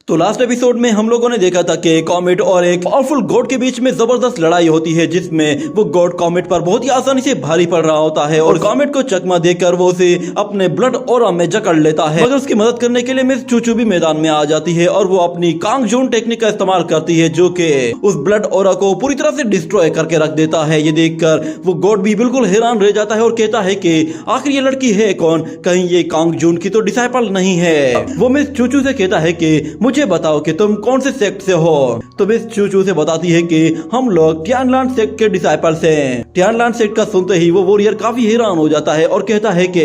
तो last episode में हम लोगों ने देखा था कि कॉमेट और एक पावरफुल गॉड के बीच में जबरदस्त लड़ाई होती है, जिसमें वो गॉड कॉमेट पर बहुत ही आसानी से भारी पड़ रहा होता है और कॉमेट को चकमा देकर वो उसे अपने ब्लड ऑरा में जकड़ लेता है। मगर उसकी मदद करने के लिए मिस चूचू भी मैदान में आ जाती है और वो अपनी कांग जून टेक्निक का इस्तेमाल करती है, जो कि उस ब्लड ऑरा को पूरी तरह से डिस्ट्रॉय करके रख देता है। ये देखकर वो गॉड भी बिल्कुल हैरान रह जाता है और कहता है कि आखिर ये लड़की है कौन, कहीं ये कांग जून की तो डिसाइपल नहीं है। वो मिस चूचू से कहता है कि मुझे बताओ कि तुम कौन से सेक्ट से हो। तो मिस चूचू से बताती है कि हम लोग टियानलान सेक्ट के डिसाइपल्स हैं। टियानलान सेक्ट का सुनते ही वो वॉरियर काफी हैरान हो जाता है और कहता है कि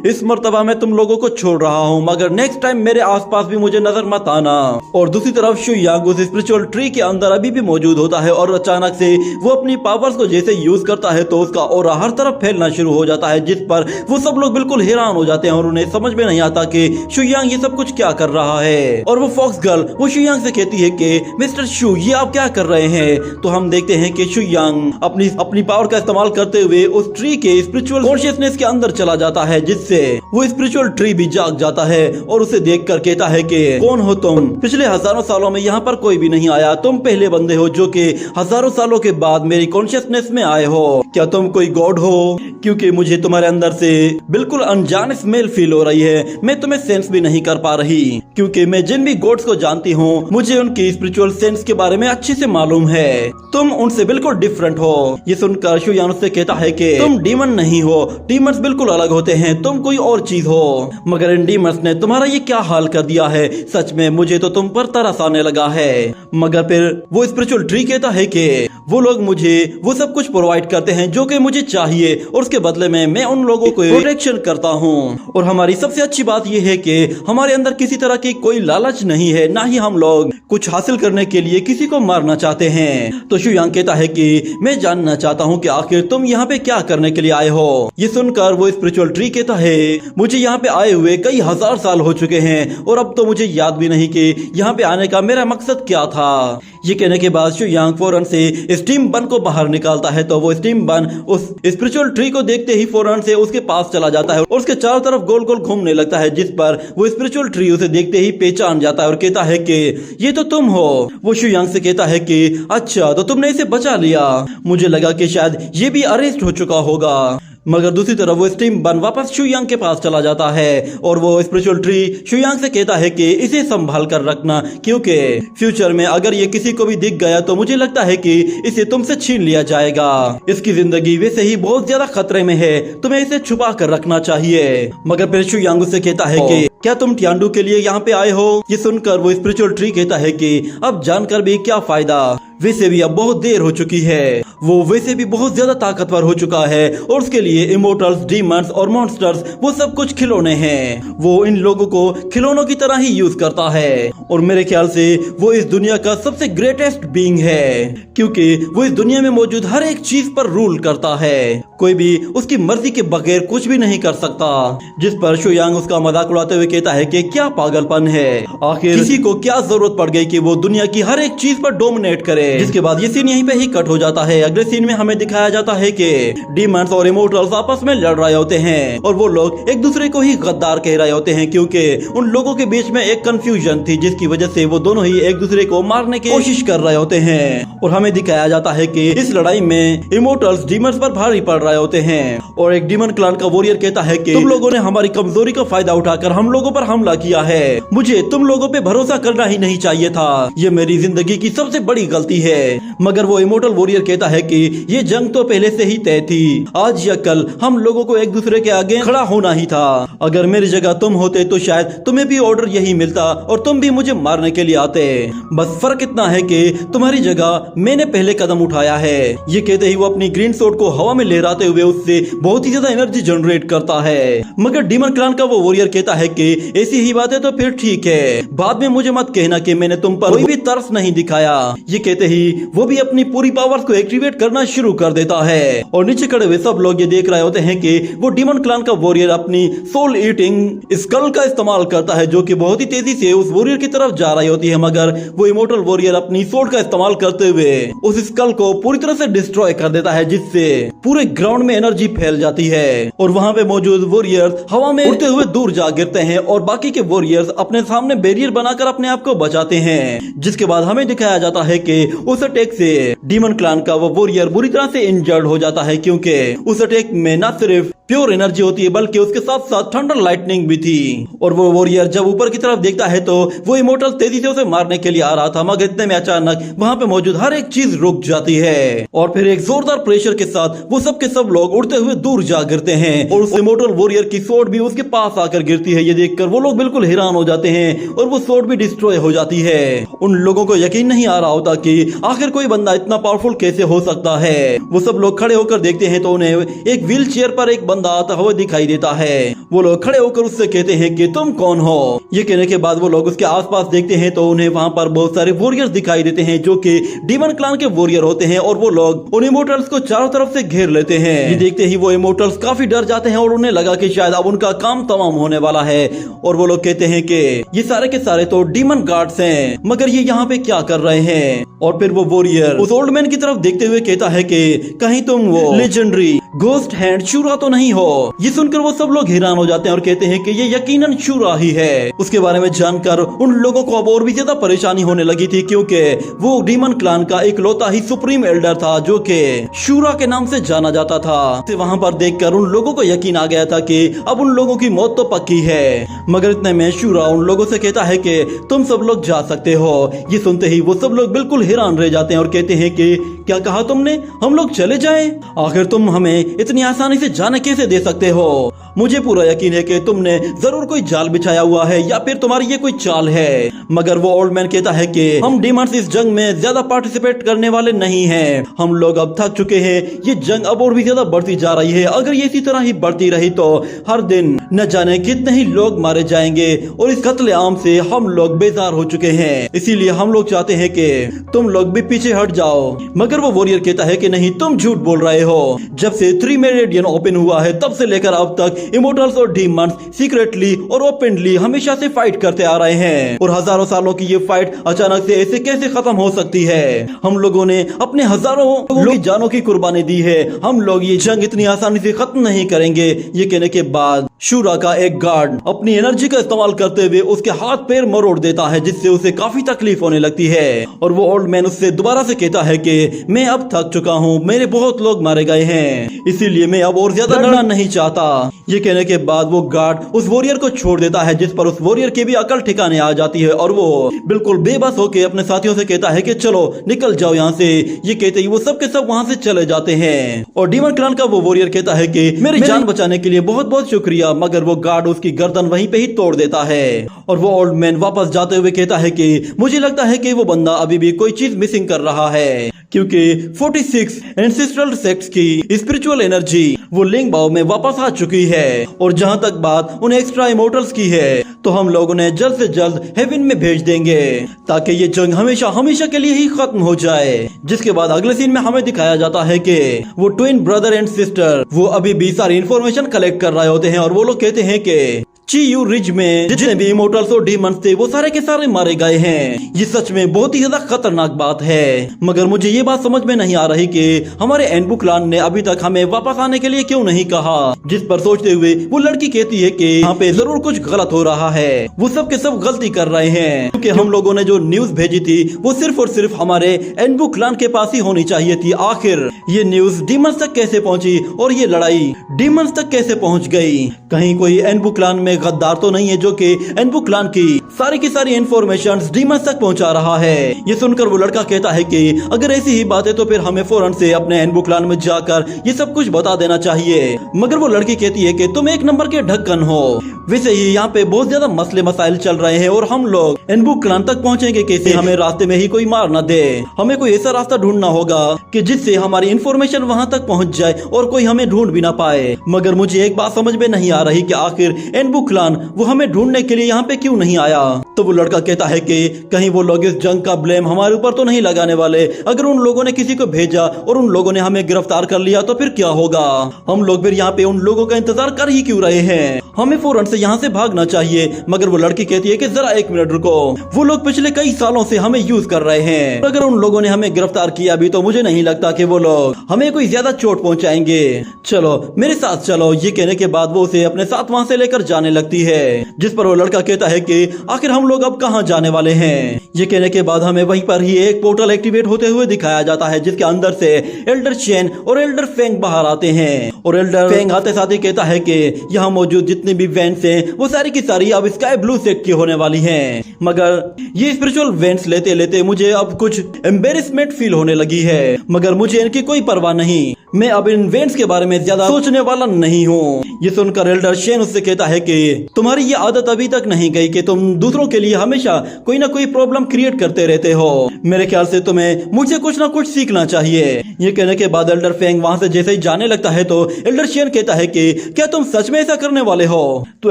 इस मर्तबा मैं तुम लोगों को छोड़ रहा हूँ, मगर नेक्स्ट टाइम मेरे आसपास भी मुझे नजर मत आना। और दूसरी तरफ शुयांग उस स्पिरिचुअल ट्री के अंदर अभी भी मौजूद होता है और अचानक से वो अपनी पावर्स को जैसे यूज करता है तो उसका ऑरा हर तरफ फैलना शुरू हो जाता है, जिस पर वो सब लोग बिल्कुल हैरान हो जाते हैं और उन्हें समझ में नहीं आता कि शुयांग ये सब कुछ क्या कर रहा है। और वो फॉक्स गर्ल वो शुयांग से कहती है कि मिस्टर शू ये आप क्या कर रहे हैं। तो हम देखते हैं कि शुयांग अपनी पावर का इस्तेमाल करते हुए उस ट्री के स्पिरिचुअल कॉन्शियसनेस के अंदर चला जाता है, जिससे वो स्पिरिचुअल ट्री भी जाग जाता है और उसे देखकर कहता है कि कौन हो तुम, पिछले हजारों सालों में यहाँ पर कोई भी नहीं आया, तुम पहले बंदे हो जो कि हजारों सालों के बाद मेरी कॉन्शियसनेस में आए हो। क्या तुम कोई गॉड हो? क्योंकि मुझे तुम्हारे अंदर से बिल्कुल अनजान स्मेल फील हो रही है, मैं तुम्हें सेंस भी नहीं कर पा रही, क्योंकि मैं जिन भी गॉड्स को जानती हूँ मुझे उनकी स्पिरिचुअल सेंस के बारे में अच्छे से मालूम है, तुम उनसे बिल्कुल डिफरेंट हो। ये सुनकर शुयांग से कहता है कि तुम डीमन नहीं हो, डीमंस बिल्कुल अलग होते हैं, तुम कोई और चीज हो। मगर इन डीमंस ने तुम्हारा ये क्या हाल कर दिया है, सच में मुझे तो तुम पर तरस आने लगा है। मगर फिर वो स्पिरिचुअल ट्री कहता है कि वो लोग मुझे वो सब कुछ प्रोवाइड करते हैं जो कि मुझे चाहिए और उसके बदले में मैं उन लोगों को प्रोटेक्शन करता हूँ। और हमारी सबसे अच्छी बात यह है कि हमारे अंदर किसी तरह की कोई लालच नहीं है, ना ही हम लोग कुछ हासिल करने के लिए किसी को मारना चाहते हैं। तो शुयांग कहता है कि मैं जानना चाहता हूँ कि आखिर तुम यहाँ पे क्या करने के लिए आए हो। ये सुनकर वो स्पिरिचुअल ट्री कहता है मुझे यहाँ पे आए हुए कई हजार साल हो चुके हैं और अब तो मुझे याद भी नहीं कि यहाँ पे आने का मेरा मकसद क्या था। ये कहने के बाद शुयांग फौरन से स्टीम बन को बाहर निकालता है, तो वो स्टीम बन उस स्पिरिचुअल ट्री को देखते ही फौरन से उसके पास चला जाता है और उसके चारों तरफ गोल गोल घूमने लगता है, जिस पर वो स्पिरिचुअल ट्री उसे देखते ही पहचान जाता है और कहता है कि ये तो तुम हो। वो शुयांग से कहता है कि अच्छा तो तुमने इसे बचा लिया, मुझे लगा कि शायद ये भी अरेस्ट हो चुका होगा। मगर दूसरी तरफ वो स्टीम बन वापस शुयांग के पास चला जाता है और वो स्पिरिचुअल ट्री शुयांग से कहता है कि इसे संभाल कर रखना, क्योंकि फ्यूचर में अगर ये किसी को भी दिख गया तो मुझे लगता है कि इसे तुमसे छीन लिया जाएगा। इसकी जिंदगी वैसे ही बहुत ज्यादा खतरे में है, तुम्हें इसे छुपा कर रखना चाहिए। मगर फिर शुयांग उससे कहता है कि क्या तुम टियांडू के लिए यहाँ पे आए हो? ये सुनकर वो स्पिरिचुअल ट्री कहता है कि अब जानकर भी क्या फायदा, वैसे भी अब बहुत देर हो चुकी है, वो वैसे भी बहुत ज्यादा ताकतवर हो चुका है और उसके लिए इमोर्टल्स, डीमंस और मॉन्स्टर्स वो सब कुछ खिलौने हैं, वो इन लोगों को खिलौनों की तरह ही यूज करता है और मेरे ख्याल से वो इस दुनिया का सबसे ग्रेटेस्ट बीइंग है, क्योंकि वो इस दुनिया में मौजूद हर एक चीज पर रूल करता है, कोई भी उसकी मर्जी के बगैर कुछ भी नहीं कर सकता। जिस पर शुयांग उसका मजाक उड़ाते हुए कहता है कि क्या पागलपन है, आखिर किसी को क्या जरूरत पड़ गई कि वो दुनिया की हर एक चीज पर डोमिनेट करे। जिसके बाद ये सीन यहीं पे ही कट हो जाता है। अगले सीन में हमें दिखाया जाता है कि डीमंस और इमोर्टल्स आपस में लड़ रहे होते हैं और वो लोग एक दूसरे को ही गद्दार कह रहे होते हैं, क्योंकि उन लोगों के बीच में एक कंफ्यूजन थी जिसकी वजह से वो दोनों ही एक दूसरे को मारने की कोशिश कर रहे होते हैं। और हमें दिखाया जाता है कि इस लड़ाई में इमोर्टल्स डीमंस पर भारी पड़ रहे होते हैं और एक डीमन क्लान का वॉरियर कहता है कि तुम लोगों ने हमारी कमजोरी का फायदा उठाकर हम लोगों पर हमला किया है, मुझे तुम लोगों पे भरोसा करना ही नहीं चाहिए था, ये मेरी जिंदगी की सबसे बड़ी गलती है। मगर वो इमोर्टल वॉरियर कहता है कि ये जंग तो पहले से ही तय थी, आज या कल हम लोगों को एक दूसरे के आगे खड़ा होना ही था, अगर मेरी जगह तुम होते तो शायद तुम्हें भी ऑर्डर यही मिलता और तुम भी मुझे मारने के लिए आते, बस फर्क इतना है कि तुम्हारी जगह मैंने पहले कदम उठाया है। ये कहते ही वो अपनी ग्रीन सोर्ड को हवा में लहराते हुए उससे बहुत ही ज्यादा एनर्जी जनरेट करता है। मगर डीमन क्लान का वो वॉरियर कहता है कि ऐसी ही बात है तो फिर ठीक है, बाद में मुझे मत कहना कि मैंने तुम पर कोई भी तरस नहीं दिखाया। ये कहते ही वो भी अपनी पूरी पावर्स को एक्टिवेट करना शुरू कर देता है और नीचे खड़े हुए सब लोग ये देख रहे होते हैं कि वो डीमन क्लान का वॉरियर अपनी सोल ईटिंग स्कल का इस्तेमाल करता है, जो कि बहुत ही तेजी से उस वॉरियर की तरफ जा रही होती है। मगर वो इमोर्टल वॉरियर अपनी सोर्ड का इस्तेमाल करते हुए उस स्कल को पूरी तरह से डिस्ट्रॉय कर देता है, जिससे पूरे ग्राउंड में एनर्जी फैल जाती है और वहाँ पे मौजूद वॉरियर्स हवा में उड़ते हुए दूर जा गिरते हैं और बाकी के वॉरियर्स अपने सामने बैरियर बनाकर अपने आप को बचाते हैं। जिसके बाद हमें दिखाया जाता है कि उस अटैक से डीमन क्लान का वो वॉरियर बुरी तरह से इंजर्ड हो जाता है, क्योंकि उस अटैक में न सिर्फ प्योर एनर्जी होती है बल्कि उसके साथ साथ थंडर लाइटनिंग भी थी। और वो वॉरियर जब ऊपर की तरफ देखता है तो वो इमोर्टल तेजी से उसे मारने के लिए आ रहा था, मगर इतने में अचानक वहाँ पे मौजूद हर एक चीज रुक जाती है और फिर एक जोरदार प्रेशर के साथ वो सब के सब लोग उड़ते हुए दूर जा गिरते हैं और उस इमोर्टल वॉरियर की स्वॉर्ड भी उसके पास आकर गिरती है। ये देखकर वो लोग बिल्कुल हैरान हो जाते हैं और वो स्वॉर्ड भी डिस्ट्रॉय हो जाती है। उन लोगों को यकीन नहीं आ रहा होता कि आखिर कोई बंदा इतना पावरफुल कैसे हो सकता है। वो सब लोग खड़े होकर देखते हैं तो उन्हें एक व्हील चेयर पर एक बंदा आता हुआ दिखाई देता है। वो लोग खड़े होकर उससे कहते हैं कि तुम कौन हो। ये कहने के बाद वो लोग उसके आसपास देखते हैं तो उन्हें वहाँ पर बहुत सारे वॉरियर्स दिखाई देते हैं जो कि डीमन क्लान के वॉरियर होते हैं और वो लोग उन इमोर्टल्स को चारों तरफ से घेर लेते हैं। ये देखते ही वो इमोर्टल्स काफी डर जाते हैं और उन्हें लगा कि शायद अब उनका काम तमाम होने वाला है और वो लोग कहते हैं कि ये सारे के सारे तो डीमन गार्ड्स हैं, मगर ये यहाँ पे क्या कर रहे हैं। और फिर वो वॉरियर उस ओल्ड मैन की तरफ देखते हुए कहता है कि कहीं तुम वो लेजेंडरी घोस्ट हैंड शूरा तो नहीं हो। ये सुनकर वो सब लोग हैरान हो जाते हैं और कहते हैं कि ये यकीनन शूरा ही है। उसके बारे में जानकर उन लोगों को अब और भी ज्यादा परेशानी होने लगी थी, क्योंकि वो डीमन क्लान का एक लौता ही सुप्रीम एल्डर था जो कि शूरा के नाम से जाना जाता था। वहाँ पर देखकर उन लोगों को यकीन आ गया था कि अब उन लोगों की मौत तो पक्की है। मगर इतने में शूरा उन लोगों से कहता है कि तुम सब लोग जा सकते हो। ये सुनते ही वो सब लोग बिल्कुल हैरान रह जाते हैं और कहते हैं कि क्या कहा तुमने, हम लोग चले जाएं? आखिर तुम हमें इतनी आसानी से जाने कैसे दे सकते हो? मुझे पूरा यकीन है कि तुमने जरूर कोई जाल बिछाया हुआ है या फिर तुम्हारी ये कोई चाल है। मगर वो ओल्ड मैन कहता है कि हम डीमंस इस जंग में ज्यादा पार्टिसिपेट करने वाले नहीं हैं। हम लोग अब थक चुके हैं। ये जंग अब और भी ज्यादा बढ़ती जा रही है। अगर ये इसी तरह ही बढ़ती रही तो हर दिन न जाने कितने ही लोग मारे जाएंगे और इस कत्लेआम से हम लोग बेजार हो चुके हैं। इसीलिए हम लोग चाहते हैं कि तुम लोग भी पीछे हट जाओ। मगर वो वॉरियर कहता है कि नहीं, तुम झूठ बोल रहे हो। जब से 3 मेरिडियन ओपन हुआ है तब से लेकर अब तक इमोर्टल्स और डीमंस सीक्रेटली और ओपनली हमेशा से फाइट करते आ रहे हैं और हजारों सालों की ये फाइट अचानक से ऐसे कैसे खत्म हो सकती है? हम लोगों ने अपने हजारों लोगों की जानों की कुर्बानी दी है। हम लोग ये जंग इतनी आसानी से खत्म नहीं करेंगे। ये कहने के बाद शूरा का एक गार्ड अपनी एनर्जी का इस्तेमाल करते हुए उसके हाथ पैर मरोड़ देता है, जिससे उसे काफी तकलीफ होने लगती है। और वो ओल्ड मैन उससे दोबारा से कहता है कि मैं अब थक चुका हूँ, मेरे बहुत लोग मारे गए हैं, इसीलिए मैं अब और ज्यादा लड़ना नहीं चाहता। ये कहने के बाद वो गार्ड उस वॉरियर को छोड़ देता है, जिस पर उस वॉरियर की भी अकल ठिकाने आ जाती है और वो बिल्कुल बेबस होकर अपने साथियों से कहता है कि चलो निकल जाओ यहाँ से। ये कहते ही वो सब के सब वहाँ से चले जाते हैं और डीमन क्लान का वो वॉरियर कहता है कि मेरी जान बचाने के लिए बहुत बहुत शुक्रिया, मगर वो गार्ड उसकी गर्दन वहीं पे ही तोड़ देता है। और वो ओल्ड मैन वापस जाते हुए कहता है कि मुझे लगता है कि वो बंदा अभी भी कोई चीज मिसिंग कर रहा है, क्योंकि 46 एंसेस्ट्रल सेक्ट्स की स्पिरिचुअल एनर्जी वो लिंगबाओ में वापस आ चुकी है। और जहाँ तक बात उन एक्स्ट्रा इमोर्टल्स की है तो हम लोग उन्हें जल्द से जल्द हेवन में भेज देंगे ताकि ये जंग हमेशा हमेशा के लिए ही खत्म हो जाए। जिसके बाद अगले सीन में हमें दिखाया जाता है कि वो ट्विन ब्रदर एंड सिस्टर वो अभी भी सारी इन्फॉर्मेशन कलेक्ट कर रहे होते हैं और वो लोग कहते हैं कि चीयू रिज में जितने भी इमोर्टल्स और डीमंस थे वो सारे के सारे मारे गए हैं। ये सच में बहुत ही ज्यादा खतरनाक बात है, मगर मुझे ये बात समझ में नहीं आ रही कि हमारे एनबू क्लान ने अभी तक हमें वापस आने के लिए क्यों नहीं कहा। जिस पर सोचते हुए वो लड़की कहती है कि यहाँ पे जरूर कुछ गलत हो रहा है, वो सब के सब गलती कर रहे हैं, क्योंकि हम लोगों ने जो न्यूज भेजी थी वो सिर्फ और सिर्फ हमारे एनबू क्लान के पास ही होनी चाहिए थी। आखिर ये न्यूज डीमंस तक कैसे पहुँची और ये लड़ाई डीमंस तक कैसे पहुँच गई? कहीं कोई एनबू क्लान में गद्दार तो नहीं है जो कि एनबू क्लान की सारी इंफॉर्मेशन डीमंस तक पहुंचा रहा है। ये सुनकर वो लड़का कहता है कि अगर ऐसी ही बात है तो फिर हमें फौरन से अपने एनबू क्लान में जाकर ये सब कुछ बता देना चाहिए। मगर वो लड़की कहती है कि तुम एक नंबर के ढक्कन हो। वैसे ही यहाँ पे बहुत ज्यादा मसले मसाइल चल रहे हैं और हम लोग एनबू क्लान तक पहुँचेंगे कैसे? हमें रास्ते में ही कोई मार न दे। हमें कोई ऐसा रास्ता ढूंढना होगा कि जिससे हमारी इन्फॉर्मेशन वहाँ तक पहुँच जाए और कोई हमें ढूंढ भी ना पाए। मगर मुझे एक बात समझ में नहीं आ रही कि आखिर एनबू क्लान वो हमें ढूंढने के लिए यहाँ पे क्यों नहीं आया। तो वो लड़का कहता है कि कहीं वो लोग इस जंग का ब्लेम हमारे ऊपर तो नहीं लगाने वाले। अगर उन लोगों ने किसी को भेजा और उन लोगों ने हमें गिरफ्तार कर लिया तो फिर क्या होगा। हम लोग फिर यहाँ पे उन लोगों का इंतजार कर ही क्यों रहे हैं। हमें फौरन से यहाँ से भागना चाहिए। मगर वो लड़की कहती है कि जरा 1 मिनट रुको, वो लोग पिछले कई सालों से हमें यूज कर रहे हैं। अगर उन लोगों ने हमें गिरफ्तार किया भी तो मुझे नहीं लगता कि वो लोग हमें कोई ज्यादा चोट पहुंचाएंगे। चलो मेरे साथ चलो। ये कहने के बाद वो उसे अपने साथ वहाँ से लेकर जाने लगती है, जिस पर वो लड़का कहता है कि आखिर हम लोग अब कहाँ जाने वाले हैं। ये कहने के बाद हमें वहीं पर ही एक पोर्टल एक्टिवेट होते हुए दिखाया जाता है, जिसके अंदर से एल्डर चेन और एल्डर फेंग बाहर आते हैं। और एल्डर फेंग आते साथ ही कहता है कि यहाँ मौजूद जितनी भी वेंट्स हैं वो सारी की सारी अब स्काई ब्लू सेक्ट की होने वाली हैं। मगर ये स्पिरिचुअल वेंट्स लेते लेते मुझे अब कुछ एम्बेरसमेंट फील होने लगी है। मगर मुझे इनकी कोई परवाह नहीं, मैं अब इन वेंट्स के बारे में ज्यादा सोचने वाला नहीं हूँ। ये सुनकर एल्डर शेन उससे कहता है कि तुम्हारी ये आदत अभी तक नहीं गई कि तुम दूसरों के लिए हमेशा कोई ना कोई प्रॉब्लम क्रिएट करते रहते हो। मेरे ख्याल से तुम्हें मुझे कुछ ना कुछ सीखना चाहिए। ये कहने के बाद एल्डर फेंग वहाँ से जैसे ही जाने लगता है तो एल्डर शेन कहता है कि क्या तुम सच में ऐसा करने वाले हो। तो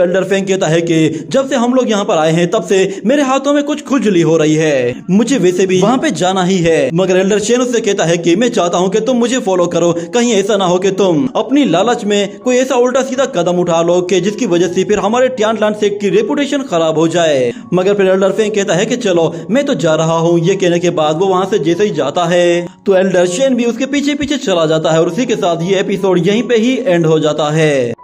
एल्डर फेंग कहता है कि जब से हम लोग यहाँ पर आए हैं तब से मेरे हाथों में कुछ खुजली हो रही है, मुझे वैसे भी वहाँ पे जाना ही है। मगर एल्डर शेन उससे कहता है कि मैं चाहता हूँ कि तुम मुझे फॉलो करो, कहीं ऐसा ना हो कि तुम अपनी लालच में कोई ऐसा उल्टा सीधा कदम उठा लो कि जिसकी वजह से फिर हमारे ट्यानलान सेक्ट की रेपुटेशन खराब हो जाए। मगर फिर एल्डर फेंग कहता है कि चलो मैं तो जा रहा हूँ। ये कहने के बाद वो वहाँ से जैसे ही जाता है तो एल्डर शेन भी उसके पीछे पीछे चला जाता है और उसी के साथ ये एपिसोड यहीं पे ही एंड हो जाता है।